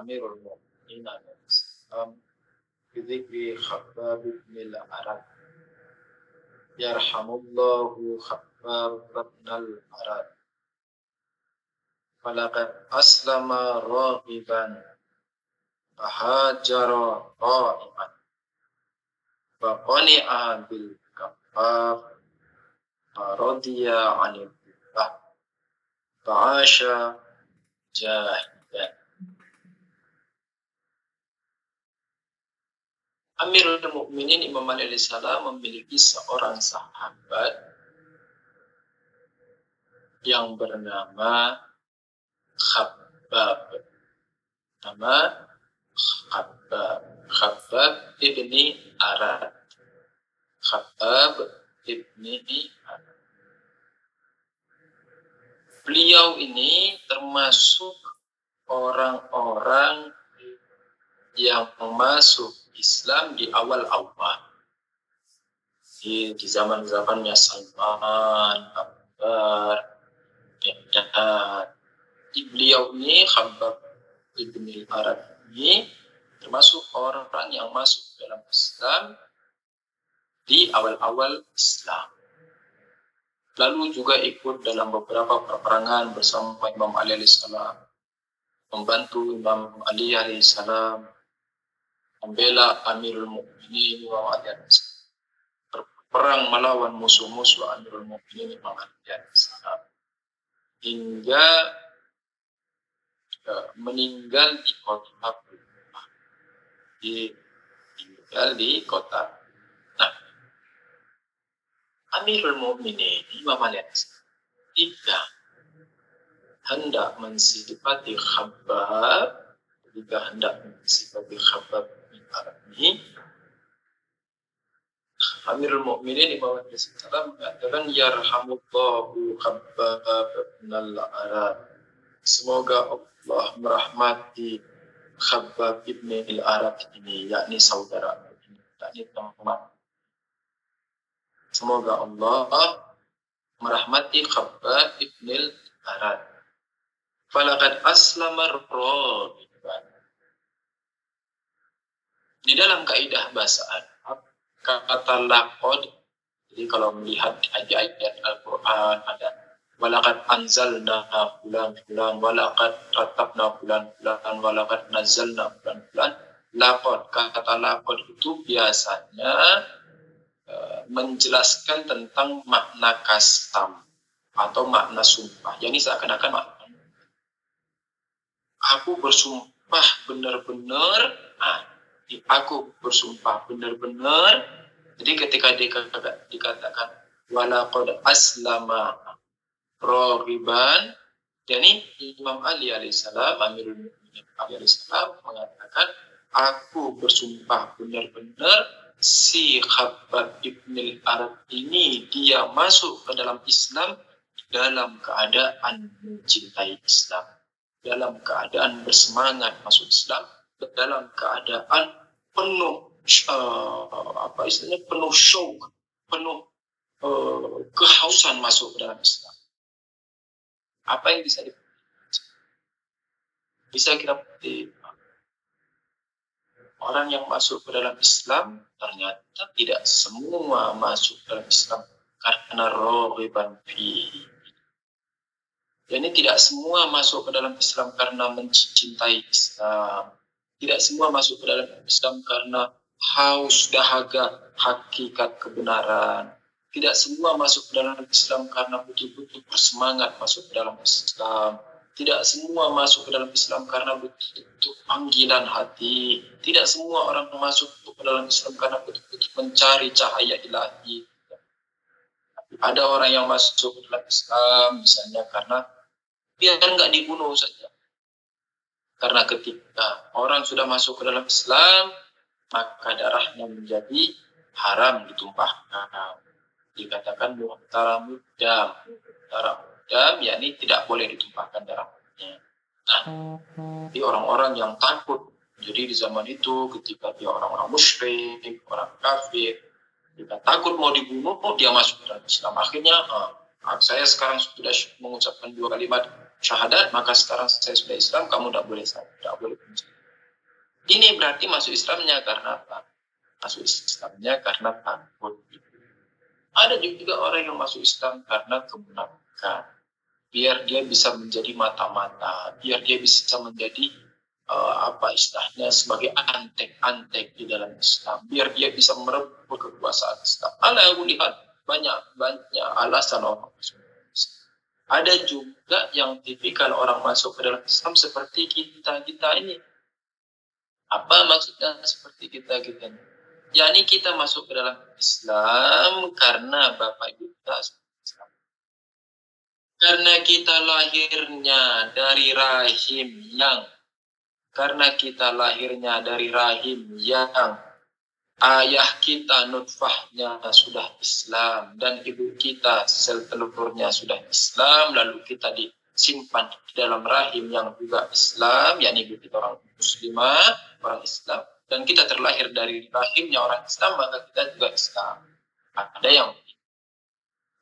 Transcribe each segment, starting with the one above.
Amirul Mu'minin al-Islam bidzikri Khabbab bin al-Arat. Yarhamullahu Khabbab bin al-Arat. Falaqad aslama raghiban fahajara qa'iman faqani'a bil kaffaf faradiya 'anil bid'ah fa'asha jahidan. Amirul Mukminin Imam Ali alaihi salam memiliki seorang sahabat yang bernama Khabbab. Nama Khabbab ibni Arad. Khabbab ibni Arad. Beliau ini termasuk orang-orang yang masuk Islam di awal-awal. Di zaman-zamannya Salman, Akbar, dan beliau ini Khabbab ibn al-Arad ini termasuk orang yang masuk dalam Islam di awal-awal Islam. Lalu juga ikut dalam beberapa peperangan bersama Imam Ali alaihissalam, membantu Imam Ali alaihissalam membela Amirul Mukminin Imam Ali alaihissalam, berperang melawan musuh-musuh Amirul Mukminin Imam Ali alaihissalam, hingga meninggal di kota Kufah. Meninggal di kota. Nah, Amirul Mukminin Imam Ali tidak hendak mensifati Khabbab, jika hendak mensifati Khabbab bin Arad ini, Amirul Mukminin Imam Ali mengatakan yarhamullahu Khabbab bin al-Arad. Semoga Allah merahmati Khabbab bin al-Arad ini, yakni saudara ini, yakni teman. Semoga Allah merahmati Khabbab bin al-Arad. Falaqad aslama raghiban. Di dalam kaidah bahasa Arab, kata laqad, jadi kalau melihat ayat-ayat Al-Quran ada walaqad anzalna fulan walaqad ratabna fulan walaqad nazzalna fulan. Laqad, kata laqad itu biasanya menjelaskan tentang makna kasam atau makna sumpah. Jadi seakan-akan makna aku bersumpah benar-benar, aku bersumpah benar-benar. Jadi ketika dikatakan walaqad aslama raghiban, jadi Imam Ali alaihissalam, Amirul Mukminin Ali alaihissalam mengatakan aku bersumpah benar-benar si Khabbab ibn al-Arad ini dia masuk ke dalam Islam dalam keadaan mencintai Islam, dalam keadaan bersemangat masuk Islam, dalam keadaan penuh penuh syauq, penuh kehausan masuk ke dalam Islam. Apa yang bisa kita petik? Orang yang masuk ke dalam Islam ternyata tidak semua masuk ke dalam Islam karena raghiban fihi. Jadi tidak semua masuk ke dalam Islam karena mencintai Islam. Tidak semua masuk ke dalam Islam karena haus dahaga hakikat kebenaran. Tidak semua masuk ke dalam Islam karena betul-betul bersemangat masuk ke dalam Islam. Tidak semua masuk ke dalam Islam karena betul-betul panggilan hati. Tidak semua orang masuk ke dalam Islam karena betul-betul mencari cahaya ilahi. Ada orang yang masuk ke dalam Islam misalnya karena biar nggak dibunuh saja. Karena ketika orang sudah masuk ke dalam Islam, maka darahnya menjadi haram ditumpahkan. Dikatakan muhtaramud dam, yakni tidak boleh ditumpahkan darahnya. Nah, di orang-orang yang takut, jadi di zaman itu ketika dia orang-orang musyrik, orang kafir, jika takut mau dibunuh, dia masuk ke dalam Islam. Akhirnya saya sekarang sudah mengucapkan dua kalimat syahadat, maka sekarang saya sudah Islam, kamu tidak boleh syahadat, tidak boleh mencuri. Ini berarti masuk Islamnya karena apa? Masuk Islamnya karena takut. Ada juga orang yang masuk Islam karena kemunafikan. Biar dia bisa menjadi mata-mata, biar dia bisa menjadi apa istilahnya sebagai antek-antek di dalam Islam, biar dia bisa merebut kekuasaan Islam. Aku lihat banyak alasan orang masuk Islam. Ada juga yang tipikal orang masuk ke dalam Islam seperti kita ini. Apa maksudnya seperti kita ini? Yani kita masuk ke dalam Islam karena Bapak Ibu kita Islam. Karena kita lahirnya dari rahim yang ayah kita nutfahnya sudah Islam dan ibu kita sel telurnya sudah Islam, lalu kita disimpan di dalam rahim yang juga Islam, yakni ibu kita orang muslimah, orang Islam, dan kita terlahir dari rahimnya orang Islam, maka kita juga Islam. Ada yang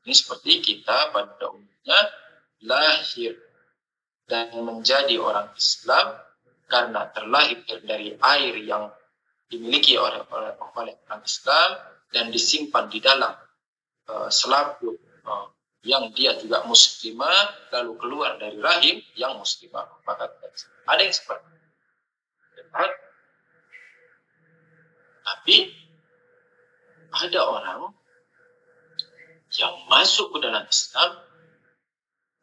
ini seperti kita pada umumnya lahir dan menjadi orang Islam karena terlahir dari air yang dimiliki oleh orang Islam dan disimpan di dalam selaput yang dia juga muslimah, lalu keluar dari rahim yang muslimah. Maka ada yang seperti itu. Tapi ada orang yang masuk ke dalam Islam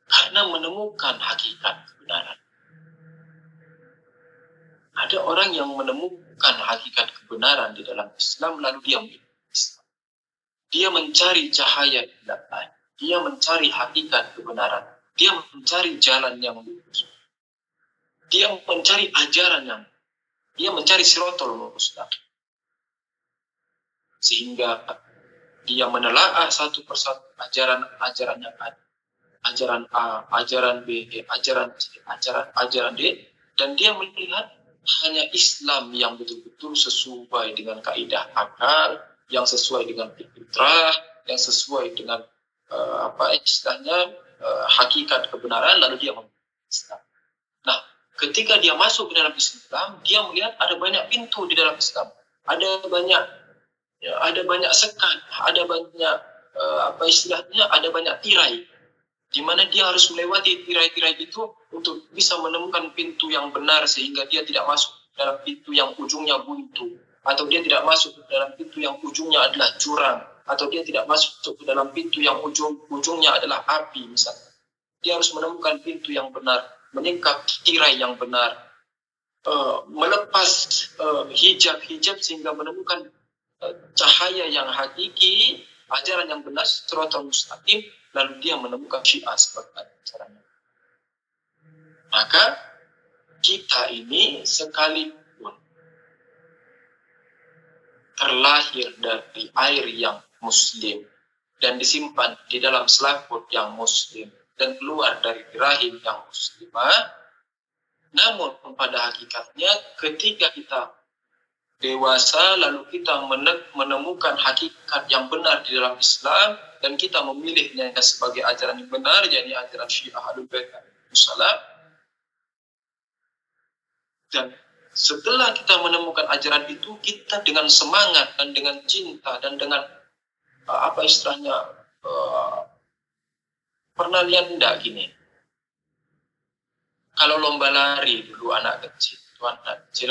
karena menemukan hakikat kebenaran. Ada orang yang menemukan hakikat kebenaran di dalam Islam, lalu dia Islam. Dia mencari cahaya di dalam, dia mencari hakikat kebenaran, dia mencari jalan yang lurus, dia mencari ajaran yang, dia mencari siratal mustaqim, sehingga dia menelaah satu persatu ajaran yang ada, ajaran A, ajaran B, ajaran C, ajaran D, dan dia melihat hanya Islam yang betul-betul sesuai dengan kaidah akal, yang sesuai dengan fitrah, yang sesuai dengan hakikat kebenaran, lalu dia memilih Islam. Nah, ketika dia masuk ke dalam Islam, dia melihat ada banyak pintu di dalam Islam, ada banyak sekat, ada banyak ada banyak tirai, di mana dia harus melewati tirai-tirai itu untuk bisa menemukan pintu yang benar, sehingga dia tidak masuk dalam pintu yang ujungnya buntu, atau dia tidak masuk dalam pintu yang ujungnya adalah jurang, atau dia tidak masuk ke dalam pintu yang ujungnya adalah api misalnya. Dia harus menemukan pintu yang benar, menyingkap tirai yang benar, melepas hijab sehingga menemukan cahaya yang hakiki, ajaran yang benar, siratal mustaqim, lalu dia menemukan Syiah sebagai ajarannya. Maka kita ini sekalipun terlahir dari air yang muslim dan disimpan di dalam selaput yang muslim dan keluar dari rahim yang muslimah, namun pada hakikatnya ketika kita dewasa lalu kita menemukan hakikat yang benar di dalam Islam dan kita memilihnya sebagai ajaran yang benar, yakni ajaran Syiah Ahlul Bait Salam. Dan setelah kita menemukan ajaran itu, kita dengan semangat dan dengan cinta dan dengan pernah lihat enggak gini? Kalau lomba lari dulu anak kecil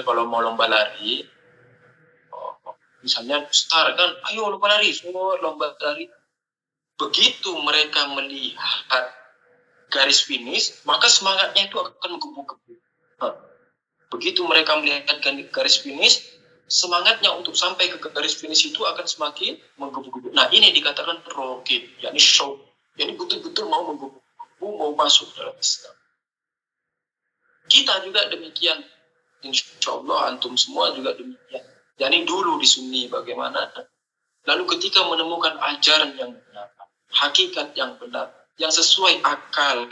kalau mau lomba lari, misalnya start kan, ayo lomba lari, semua lomba lari. Begitu mereka melihat garis finish, maka semangatnya itu akan menggebu-gebu. Begitu mereka melihat garis finish, semangatnya untuk sampai ke garis finish itu akan semakin menggebu-gebu. Nah, ini dikatakan rogib, yakni show. Yani betul-betul mau menggebu-gebu, mau masuk dalam Islam. Kita juga demikian. Insya Allah antum semua juga demikian. Yani dulu di Sunni bagaimana? Lalu ketika menemukan ajaran yang benar, hakikat yang benar, yang sesuai akal.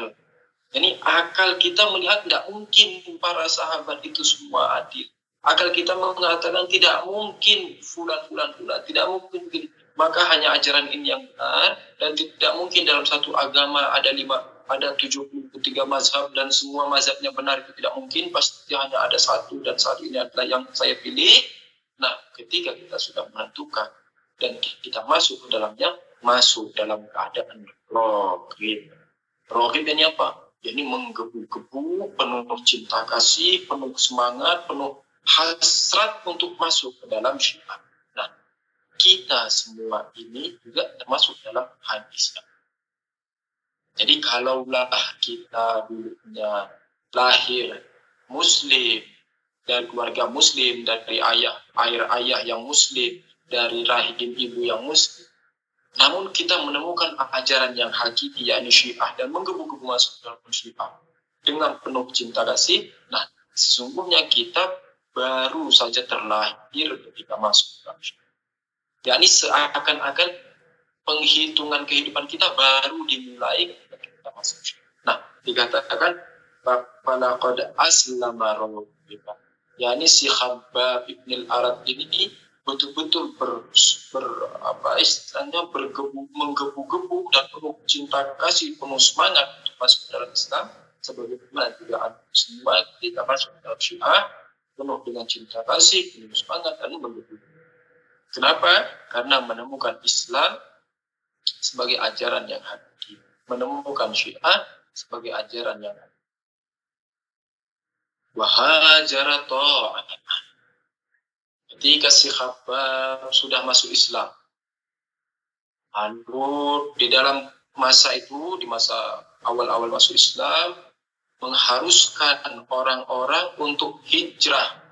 Jadi akal kita melihat tidak mungkin para sahabat itu semua adil. Akal kita mengatakan tidak mungkin fulan, tidak mungkin. Maka hanya ajaran ini yang benar, dan tidak mungkin dalam satu agama ada ada 73 mazhab dan semua mazhabnya benar, itu tidak mungkin. Pasti hanya ada satu, dan saat ini adalah yang saya pilih. Nah, ketika kita sudah menentukan dan kita masuk ke dalamnya, masuk dalam keadaan rohib. Rohib ini apa? Ini menggebu-gebu, penuh cinta kasih, penuh semangat, penuh hasrat untuk masuk ke dalam Syiah. Nah, kita semua ini juga termasuk dalam hadisnya. Jadi kalaulah kita dulunya lahir Muslim, dari keluarga Muslim, dari ayah yang Muslim, dari rahim ibu yang Muslim, namun kita menemukan ajaran yang hakiki, yakni Syiah, dan menggebu-gebu masuk dalam Syiah dengan penuh cinta kasih. Nah, sesungguhnya kita baru saja terlahir ketika masuk dalam Syiah. Yakni seakan-akan penghitungan kehidupan kita baru dimulai ketika kita masuk Syiah. Nah, dikatakan falaqad aslama rabbika. Yakni si Khabbab ibn al-Arat ini betul-betul menggebu-gebu dan penuh cinta kasih, penuh semangat untuk masuk dalam Islam, sebagaimana juga semua kita masuk dalam Syiah penuh dengan cinta kasih, penuh semangat dan menggebu. Kenapa? Karena menemukan Islam sebagai ajaran yang hakiki, menemukan Syiah sebagai ajaran yang hakiki. Wahajara ta'at. Ketika si Khabbab sudah masuk Islam, lalu di dalam masa itu, di masa awal-awal masuk Islam, mengharuskan orang-orang untuk hijrah.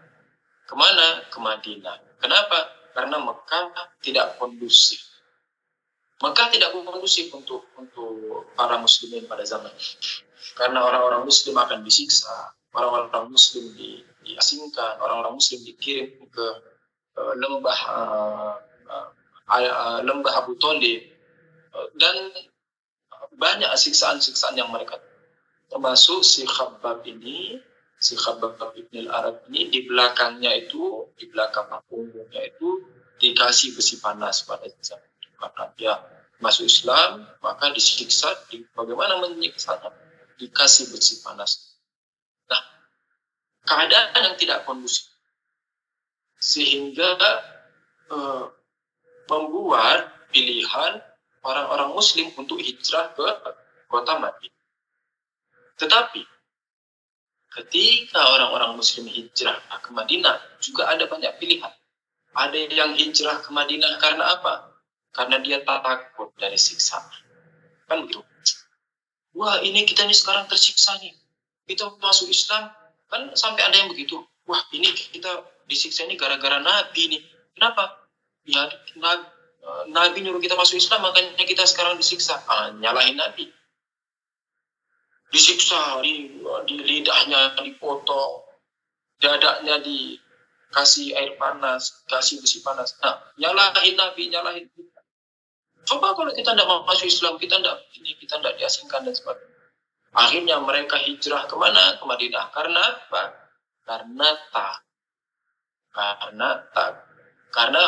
Kemana? Ke Madinah. Kenapa? Karena Mekah tidak kondusif. Mekah tidak kondusif untuk para muslimin pada zaman itu. Karena orang-orang muslim akan disiksa, orang-orang muslim diasingkan, orang-orang muslim dikirim ke lembah Abu Thalib, dan banyak siksaan-siksaan yang mereka, termasuk si Khabbab ibn al-Arat ini, di belakangnya itu, di belakang punggungnya itu dikasih besi panas pada zaman itu. Karena dia masuk Islam, maka disiksa. Bagaimana menyiksanya? Dikasih besi panas. Nah, keadaan yang tidak kondusif sehingga membuat pilihan orang-orang muslim untuk hijrah ke kota Madinah. Tetapi ketika orang-orang muslim hijrah ke Madinah, juga ada banyak pilihan. Ada yang hijrah ke Madinah karena apa? Karena dia takut dari siksaan. Kan begitu. Wah, ini kita ini sekarang tersiksa nih. Kita masuk Islam, kan sampai ada yang begitu. Wah, ini kita disiksa ini gara-gara Nabi nih. Kenapa? Ya, Nabi nyuruh kita masuk Islam, makanya kita sekarang disiksa. Nyalahin Nabi. Disiksa, di lidahnya dipotong, dadanya dikasih air panas, kasih besi panas. Nah, nyalahin Nabi, nyalahin kita. Coba kalau kita tidak mau masuk Islam, kita tidak diasingkan dan sebagainya. Akhirnya mereka hijrah kemana? Ke Madinah. Karena apa? Karena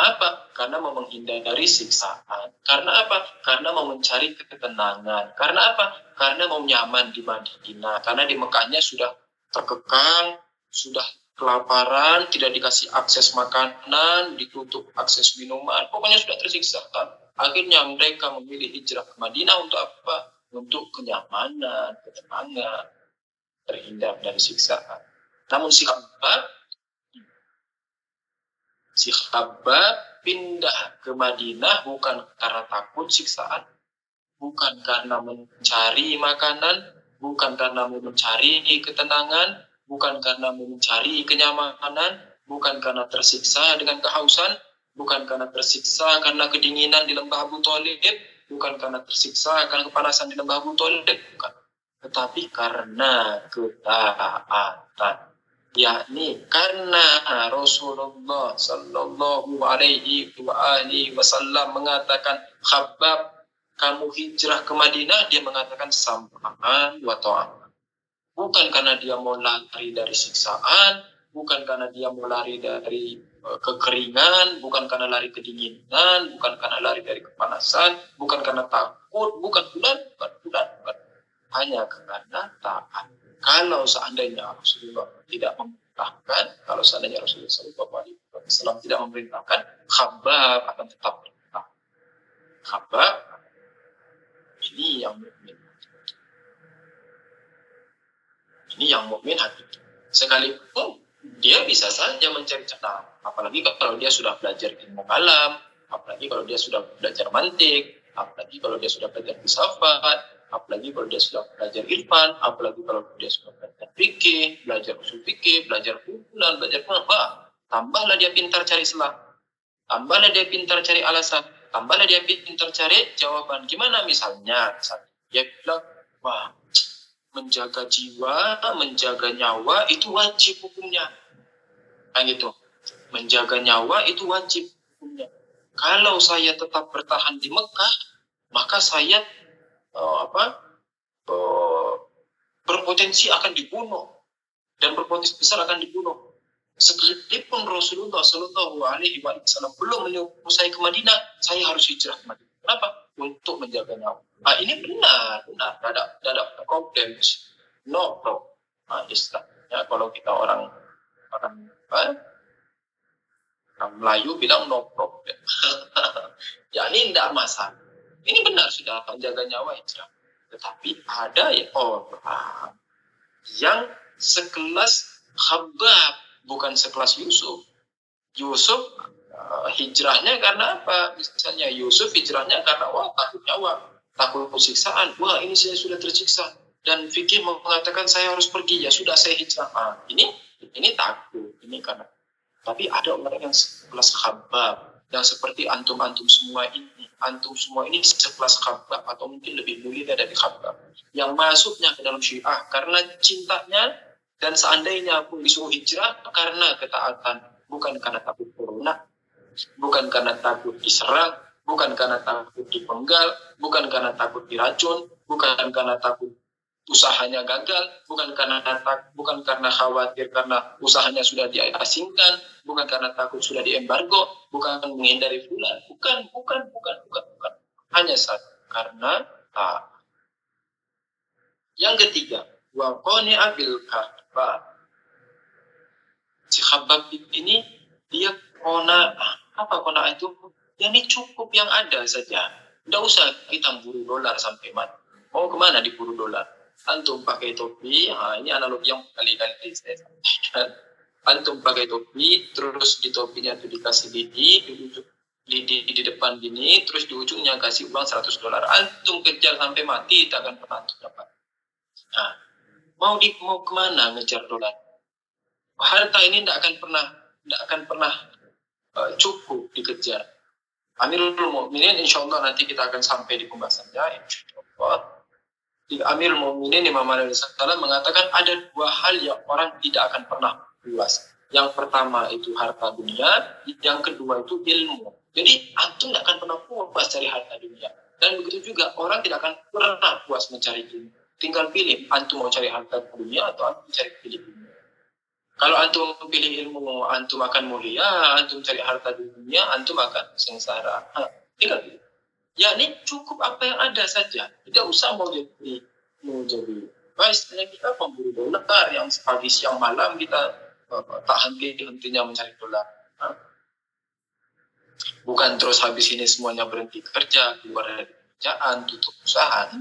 apa? Karena mau menghindari siksaan. Karena apa? Karena mau mencari ketenangan. Karena apa? Karena mau nyaman di Madinah. Karena di Mekahnya sudah terkekang, sudah kelaparan, tidak dikasih akses makanan, ditutup akses minuman, pokoknya sudah tersiksa kan. Akhirnya mereka memilih hijrah ke Madinah untuk apa? Untuk kenyamanan, ketenangan, terhindar dari siksaan. Namun si Khabbab pindah ke Madinah bukan karena takut siksaan, bukan karena mencari makanan, bukan karena mencari ketenangan, bukan karena mencari kenyamanan, bukan karena tersiksa dengan kehausan, bukan karena tersiksa karena kedinginan di lembah Abu Thalib, bukan karena tersiksa karena kepanasan di lembah Abu Thalib, bukan. Tetapi karena ketaatan. Yakni karena Rasulullah sallallahu alaihi wasallam mengatakan, Khabbab, kamu hijrah ke Madinah, dia mengatakan sam'an wa ta'at. Bukan karena dia mau lari dari siksaan, bukan karena dia mau lari dari kekeringan, bukan karena lari kedinginan, bukan karena lari dari kepanasan, bukan karena takut, bukan. hanya karena taat. Kalau seandainya Rasulullah tidak memerintahkan, kalau seandainya Rasulullah SAW tidak memerintahkan, Khabbab akan tetap bertaat. Khabbab ini yang mukmin. Ini yang mukmin hakiki. Sekalipun dia bisa saja mencari celah, apalagi kalau dia sudah belajar ilmu kalam, apalagi kalau dia sudah belajar mantik, apalagi kalau dia sudah belajar filsafat, apalagi kalau dia sudah belajar irfan, apalagi kalau dia sudah belajar fikih, belajar usul fikih, belajar hukuman, belajar apa? Tambahlah dia pintar cari celah, tambahlah dia pintar cari alasan, tambahlah dia pintar cari jawaban. Gimana misalnya dia bilang, wah, menjaga jiwa, menjaga nyawa itu wajib hukumnya. Kan gitu. Menjaga nyawa itu wajib hukumnya. Kalau saya tetap bertahan di Mekah, maka saya berpotensi akan dibunuh dan berpotensi besar akan dibunuh. Sekalipun Rasulullah Shallallahu Alaihi Wasallam belum menyuruh saya ke Madinah, saya harus hijrah ke Madinah. Kenapa? Untuk menjaga nyawa. Ini benar. Tidak ada problem. No problem. Istilahnya kalau kita orang Melayu bilang no problem. Ya ini tidak masalah. Ini benar sudah menjaga nyawa hijrah. Tetapi ada orang yang sekelas Khabbab, bukan sekelas Yusuf. Yusuf hijrahnya karena apa? Misalnya Yusuf hijrahnya karena takut nyawa, takut siksaan. Wah, ini saya sudah tersiksa dan fikih mengatakan saya harus pergi, ya sudah saya hijrah. Ini takut, ini karena. Tapi ada orang yang sekelas Khabbab, yang seperti antum semua ini. Antum semua ini sekelas Khabbab atau mungkin lebih mulia dari Khabbab, yang masuknya ke dalam Syiah karena cintanya, dan seandainya pun disuruh hijrah karena ketaatan, bukan karena takut corona, bukan karena takut diserang, bukan karena takut dipenggal, bukan karena takut diracun, bukan karena takut usahanya gagal, bukan karena khawatir karena usahanya sudah diasingkan, bukan karena takut sudah diembargo, bukan menghindari fulan, bukan. Hanya satu, karena Yang ketiga, wa qani'a bil kafah. Si Khabbab ini dia qona itu? Ya ini cukup yang ada saja. Tidak usah kita buru dolar sampai mati. Mau kemana diburu dolar? Antum pakai topi, ini analogi yang kali-kali saya sampaikan. Antum pakai topi, terus di topinya itu dikasih lidi di depan gini, terus di ujungnya kasih uang $100. Antum kejar sampai mati, tak akan pernah antum dapat. Nah, mau kemana ngejar dolar? Harta ini tidak akan pernah cukup dikejar. Amirul Mukminin, insya Allah nanti kita akan sampai di pembahasannya. Insya Allah. Amirul Mukminin Imam Ali Salam mengatakan ada dua hal yang orang tidak akan pernah puas. Yang pertama itu harta dunia, yang kedua itu ilmu. Jadi antum tidak akan pernah puas cari harta dunia. Dan begitu juga orang tidak akan pernah puas mencari ilmu. Tinggal pilih, antum mau cari harta dunia atau antum cari ilmu. Kalau antum pilih ilmu, antum akan mulia. Antum cari harta dunia, antum akan sengsara. Tinggal pilih. Ya ini cukup apa yang ada saja. Tidak usah mau jadi. Istilahnya kita pemburu dolar yang pagi siang malam kita tak henti-hentinya mencari dolar. Bukan terus habis ini semuanya berhenti kerja, keluar dari pekerjaan, tutup usaha.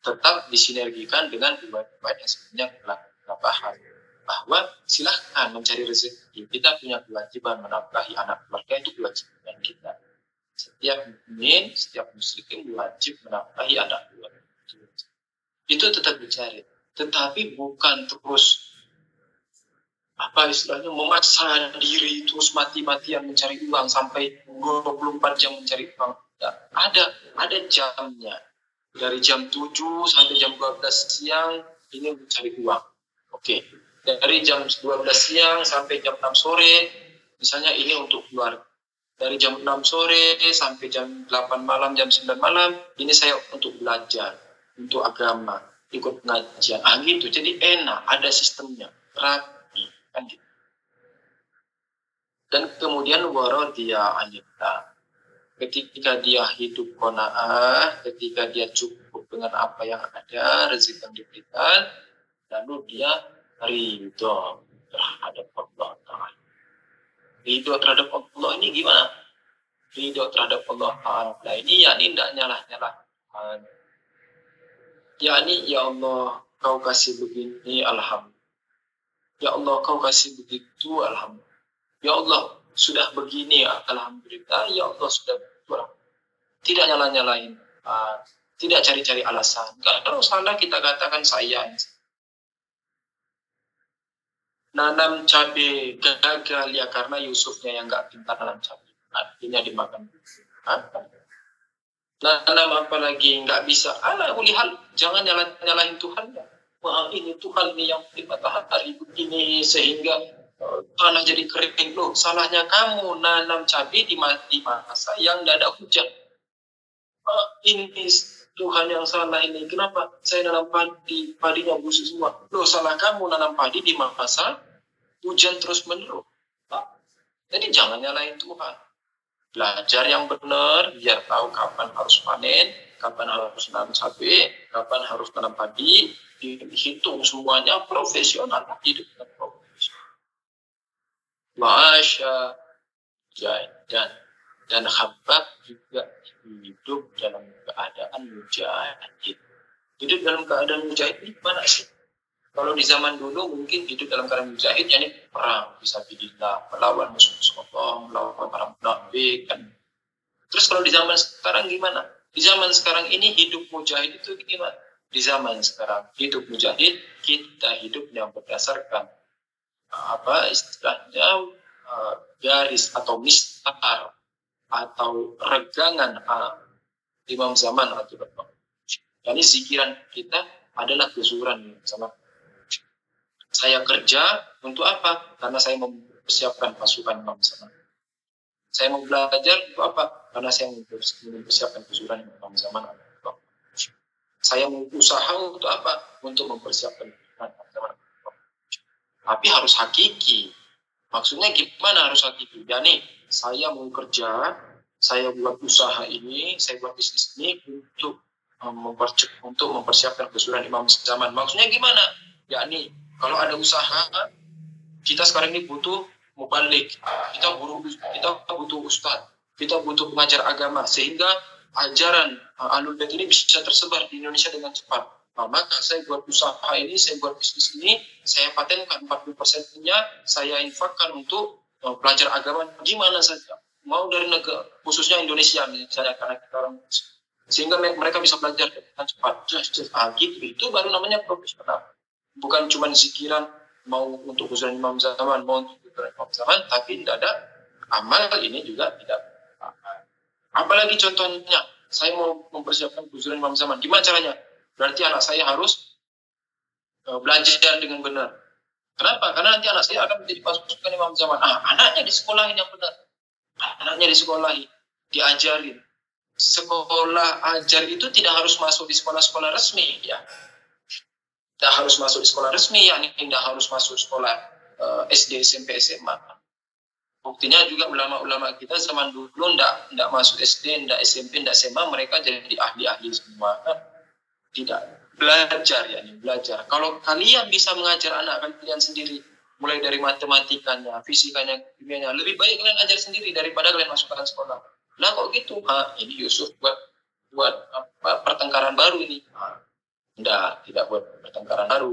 Tetap disinergikan dengan riwayat yang sebenarnya telah bahas. Bahwa silahkan mencari rezeki. Kita punya kewajiban menafkahi anak keluarga, itu kewajiban kita. Setiap mukmin, setiap muslim wajib menafkahi anak keluarga. Itu tetap dicari. Tetapi bukan terus memaksa diri terus mati-matian mencari uang sampai 24 jam mencari uang. Ada jamnya. Dari jam 7 sampai jam 12 siang ini mencari uang. Oke. Dari jam 12 siang sampai jam 6 sore misalnya ini untuk keluarga. Dari jam 6 sore sampai jam 8 malam, jam 9 malam ini saya untuk belajar, untuk agama, ikut pengajian. Gitu. Jadi enak, ada sistemnya, rapi kan gitu. Dan kemudian waradiya anillah. Ketika dia hidup qanaah, ketika dia cukup dengan apa yang ada, rezeki yang diberikan, lalu dia ridho terhadap Allah Ta'ala. Ridho terhadap Allah ini gimana? Ridho terhadap Allah Ta'ala ini yakni tidak nyalah-nyalahkan. Yakni, ya Allah, kau kasih begini, alhamdulillah. Ya Allah, kau kasih begitu, alhamdulillah. Ya Allah, sudah begini, alhamdulillah. Ya Allah, sudah begitu. Tidak nyalah-nyalahin. Tidak cari-cari alasan. Kalau salah kita katakan saya. Nanam cabai gagal ya karena Yusufnya yang nggak pintar nanam cabai. Artinya dimakan. Nanam apa lagi nggak bisa. Ulihal, jangan nyalahin Tuhan. Wah, ini Tuhan nih yang di matahari begini sehingga tanah jadi kering. Loh, salahnya kamu nanam cabai di masa yang tidak ada hujan. Ini Tuhan yang salah ini. Kenapa saya nanam padinya busuk semua? Loh, salah kamu nanam padi di masa hujan terus menerus. Jadi jangan nyalahin Tuhan. Belajar yang benar, biar tahu kapan harus panen, kapan harus nanam cabai, kapan harus nanam padi. Dihitung semuanya profesional, hidup dengan profesional. Masya dan Habab juga hidup dalam keadaan mujahid. Hidup dalam keadaan mujahid ini mana sih? Kalau di zaman dulu mungkin hidup dalam keadaan mujahid, yakni perang fisabilillah, melawan musuh-musuh Allah, melawan para munafik kan. Terus kalau di zaman sekarang gimana? Di zaman sekarang ini hidup mujahid itu gimana? Di zaman sekarang hidup mujahid, kita hidup yang berdasarkan istilahnya garis atau mistar atau regangan imam zaman atau berapa. Jadi zikiran kita adalah kezuhuran sama. Saya kerja untuk apa? Karena saya mempersiapkan pasukan imam zaman. Saya mau belajar untuk apa? Karena saya mempersiapkan kezuhuran imam zaman. Saya mau usaha untuk apa? Untuk mempersiapkan imam zaman. Tapi harus hakiki. Maksudnya gimana harus hakiki? Yani saya mau kerja, saya buat usaha ini, saya buat bisnis ini untuk mempersiapkan kesulitan imam zaman. Maksudnya gimana? Yakni kalau ada usaha, kita sekarang ini butuh mubalik, kita butuh ustadz, kita butuh pengajar agama sehingga ajaran Ahlul Bait ini bisa tersebar di Indonesia dengan cepat. Maka saya buat usaha ini, saya buat bisnis ini, saya patenkan 40%-nya saya infakkan untuk pelajar agama di mana saja. Mau dari negara, khususnya Indonesia misalnya, karena kita orang sehingga mereka bisa belajar dengan cepat. Gitu. Itu baru namanya profesional. Bukan cuma zikiran mau untuk usulan imam zaman, mau untuk usulan imam zaman, tapi tidak ada amal ini juga tidak. Apalagi contohnya, saya mau mempersiapkan usulan imam zaman. Gimana caranya? Berarti anak saya harus belajar dengan benar. Kenapa? Karena nanti anak saya akan menjadi pasukan imam zaman. Anaknya disekolahin yang benar. Anaknya disekolahin, diajarin. Sekolah ajar itu tidak harus masuk di sekolah-sekolah resmi, ya. Tidak harus masuk di sekolah resmi, yakni tidak harus masuk sekolah SD, SMP, SMA. Buktinya juga ulama-ulama kita zaman dulu tidak masuk SD, tidak SMP, tidak SMA, mereka jadi ahli-ahli semua. Tidak. Belajar, yakni belajar. Kalau kalian bisa mengajar anak kalian sendiri, mulai dari matematikanya, fisikanya, kimianya, lebih baik kalian ajar sendiri daripada kalian masukkan sekolah. Nah kok gitu? Ini Yusuf buat pertengkaran baru ini. Tidak buat pertengkaran baru.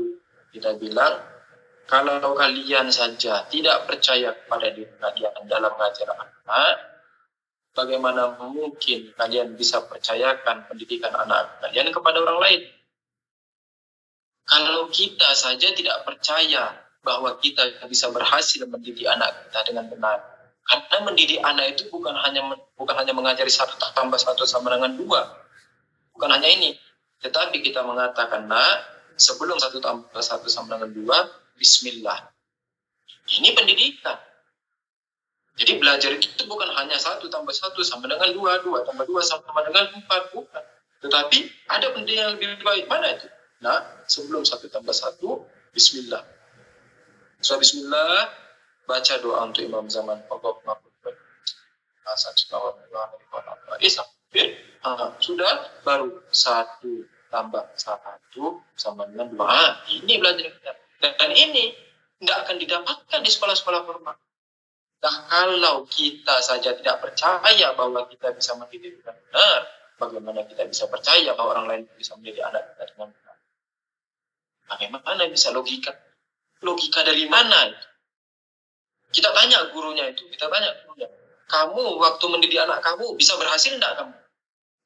Kita bilang, kalau kalian saja tidak percaya kepada diri kalian dalam mengajar anak, bagaimana mungkin kalian bisa percayakan pendidikan anak kalian kepada orang lain? Kalau kita saja tidak percaya bahwa kita bisa berhasil mendidik anak kita dengan benar. Karena mendidik anak itu bukan hanya mengajari 1 tambah 1 sama dengan 2. Bukan hanya ini. Tetapi kita mengatakan, sebelum 1 tambah 1 sama dengan 2, bismillah. Ini pendidikan. Jadi belajar itu bukan hanya 1 tambah 1 sama dengan 2, 2 tambah 2 sama dengan 4, bukan. Tetapi ada pendidikan yang lebih baik. Mana itu? Sebelum 1 tambah 1, bismillah. So, bismillah, baca doa untuk imam zaman. Sudah, baru 1 tambah 1 sama dengan 2. Ini belajar kita. Dan ini tidak akan didapatkan di sekolah-sekolah formal. Nah, kalau kita saja tidak percaya bahwa kita bisa mendidik dengan benar, bagaimana kita bisa percaya bahwa orang lain bisa mendidik anak kita dengan benar? Bagaimana bisa logika? Logika dari mana? Kita tanya gurunya itu, kamu waktu mendidik anak kamu bisa berhasil tidak kamu?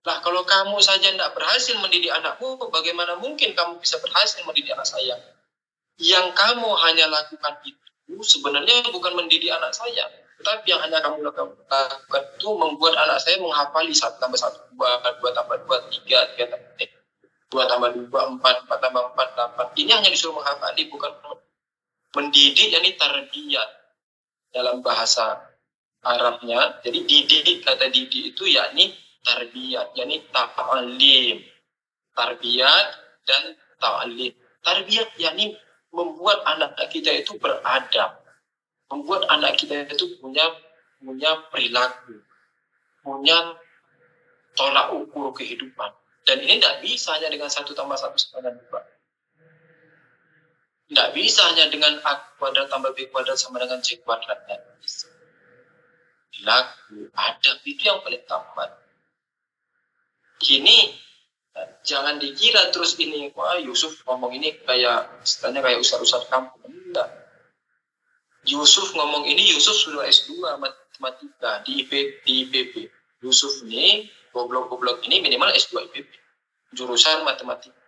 Lah, kalau kamu saja tidak berhasil mendidik anakmu, bagaimana mungkin kamu bisa berhasil mendidik anak saya? Yang kamu hanya lakukan itu sebenarnya bukan mendidik anak saya, tetapi yang hanya kamu lakukan itu membuat anak saya menghafali 1 tambah 1, 2 tambah 2, 3 tambah 2 tambah 2, 4 tambah 4, 8. Ini hanya disuruh menghafali, bukan mendidik, yakni tarbiyat dalam bahasa Arabnya. Jadi didik, kata didik itu yakni tarbiyat, yakni ta'alim. Tarbiyat dan ta'alim. Tarbiyat yakni membuat anak kita itu beradab, membuat anak kita itu punya perilaku, punya tolak ukur kehidupan. Dan ini tidak bisa hanya dengan 1 tambah 1 sama dengan 2. Tidak bisa hanya dengan A kuadrat tambah B kuadrat sama dengan C kuadrat. Perilaku, adab itu yang paling utama. Kini jangan dikira terus ini, wah Yusuf ngomong ini kayak ustaz-ustaz kampung. Enggak. Yusuf ngomong ini, Yusuf sudah S2 matematika di IPB. Yusuf ini, goblok-goblok ini minimal S2 IPB. Jurusan matematika.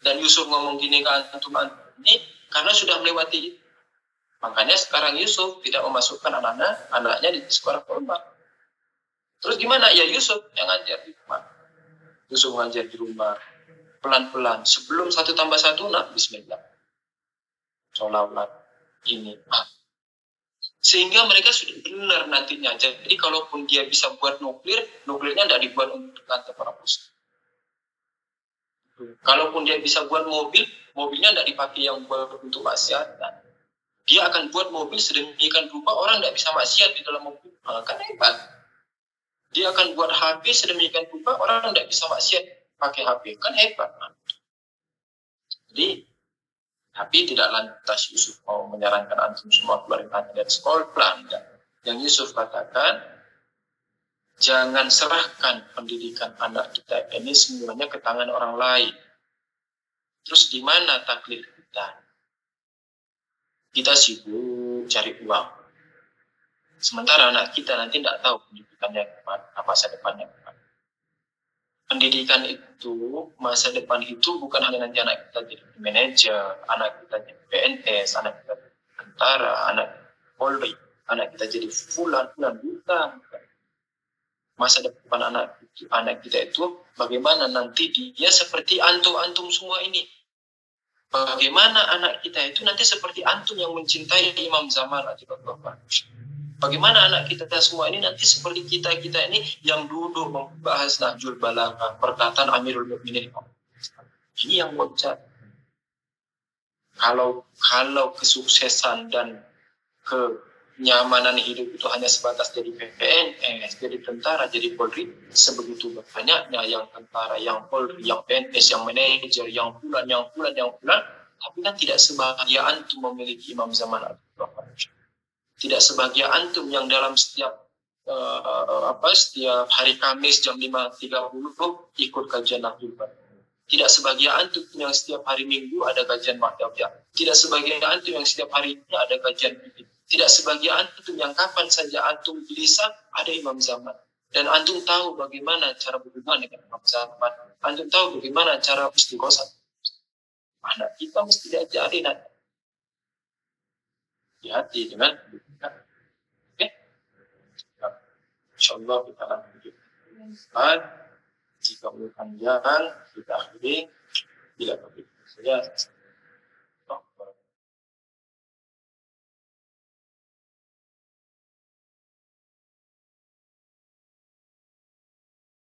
Dan Yusuf ngomong gini ke antum ini karena sudah melewati itu. Makanya sekarang Yusuf tidak memasukkan anaknya di sekolah formal. Terus gimana? Ya Yusuf yang ngajar di rumah. Yusuf ngajar di rumah pelan-pelan sebelum 1 tambah 1 bismillah, sholawat ini sehingga mereka sudah benar nantinya. Jadi kalaupun dia bisa buat nuklirnya tidak dibuat untuk kantor para pos. Kalaupun dia bisa buat mobilnya tidak dipakai yang buat untuk maksiat. Dia akan buat mobil sedemikian rupa orang tidak bisa maksiat di dalam mobil. Kan hebat. Dia akan buat HP sedemikian rupa orang tidak bisa maksiat pakai HP. Kan hebat. Jadi, tapi tidak lantas Yusuf mau menyarankan antum semua keluarin anak dari sekolah. Yang Yusuf katakan, jangan serahkan pendidikan anak kita ini semuanya ke tangan orang lain. Terus di mana taklid kita? Kita sibuk cari uang. Sementara anak kita nanti tidak tahu pendidikannya apa masa depannya. Pendidikan itu, masa depan itu bukan hanya nanti anak kita jadi manajer, anak kita jadi PNS, anak kita jadi tentara, anak Polri, anak kita jadi fulan bukan. Masa depan anak kita itu bagaimana nanti dia seperti antum semua ini. Bagaimana anak kita itu nanti seperti antum yang mencintai Imam Zaman Atibullah. Bagaimana anak kita semua ini nanti seperti kita ini yang duduk membahas Nahjul Balaghah, perkataan Amirul Mukminin. Ini yang bocah. Kalau kesuksesan dan kenyamanan hidup itu hanya sebatas jadi PNS, jadi tentara, jadi Polri, sebegitu banyaknya yang tentara, yang Polri, yang PNS, yang manajer, yang pulan, tapi kan tidak sebahagia antum memiliki Imam Zaman Atibullah. Tidak sebahagia antum yang dalam setiap hari Kamis jam 5.30 ikut kajian Nahjul Balaghah. Tidak sebahagia antum yang setiap hari Minggu ada kajian Mahdawiyah. Tidak sebahagia antum yang setiap hari ini ada kajian Bidin. Tidak sebahagia antum yang kapan saja antum gelisah ada Imam Zaman. Dan antum tahu bagaimana cara berhubungan dengan Imam Zaman. Antum tahu bagaimana cara istighosah. Anak kita mesti diajarin. Hati-hati dengan InsyaAllah kita akan lanjutkan. Jika perlu panjang, kita akhiri. Bila begitu saja.